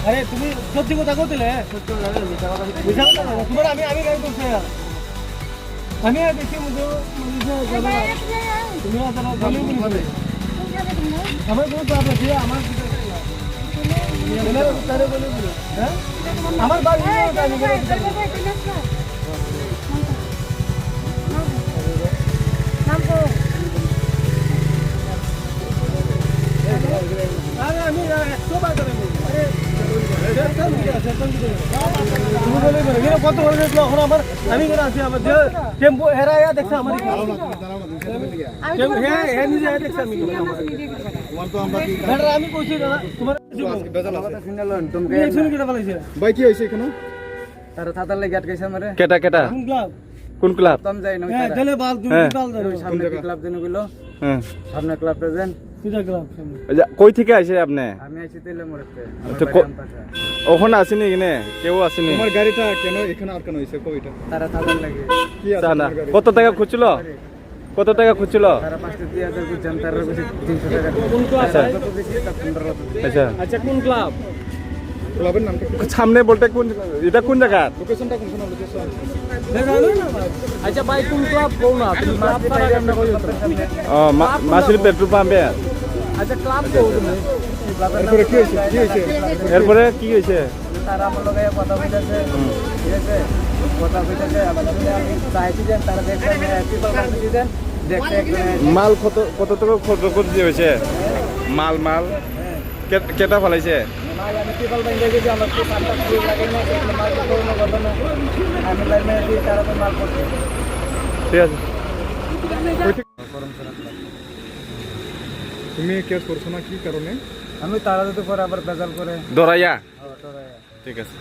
আরে তুমি সত্যি কথা কইলে তোমার আমি গাড়ি করছি আমি আর দেখি তুমি আমার কোনো চাপ আছে আমার বাড়ি কত আমার আমি আছি আমার টেম্পো হেরাইয়া দেখছে আমার আমি কইছি তোমার ভাই কি হয়েছে এখানে তার থাতার লাগি আটকাইছে আমারে কেটা কেটা কোন ক্লাব তম যাই না হ্যাঁ দিলে বাল দুই বাল ধরে সামনে ক্লাব দিন গুলো হ্যাঁ সামনে ক্লাব প্রেজেন্ট কিটা ক্লাব কই থেকে আইছে আপনি আমি আইছি তেলে মরতে আচ্ছা, ওখানে আসেনি এখানে কেউ আসেনি তোমার গাড়িটা কেন এখানে আটকানো হয়েছে কইটা তারা থাতার লাগি কি আছে জানা তোমার গাড়ি? কত টাকা খুঁজছিল কত টাকা খুঁজছিল তারা 5,000 কি জানতার বেশি 300 টাকা কোন ক্লাব কত বেশি তা 15 আচ্ছা আচ্ছা কোন ক্লাব ক্লাবের নামটা কি সামনে বলতে কোন এটা কোন জায়গা লোকেশনটা কোনখানে লোকেশন আচ্ছা ভাই কোন ক্লাব কোন না তুমি ক্লাব তারা আমরা কই ও মাসির পেট্রোল পাম্পে আচ্ছা ক্লাব কোন তুমি এরপরে কি হয়েছে এরপরে কি হয়েছে তারা আমার লগে কথা কইতাছে ঠিক আছে কথা কইতাছে আমি চাইছি যে তারা দেখবে পিপল কাছে দেন দেখতে মাল কত টাকা খরচ করে দিয়েছে মাল কেটা ফলাইছে আমি পিপল বাইন্দে গেছি আমার তো 5 দিন লাগে না সেগুলো মাল কোনো ঘটনা আমি লাইনে দিয়ে তারা তো মাল করতে ঠিক আছে তুমি কেস করছো না কি কারণে আমি তারা যদি পরে আবার বেজাল করে দরাইয়া হ্যাঁ ঠিক আছে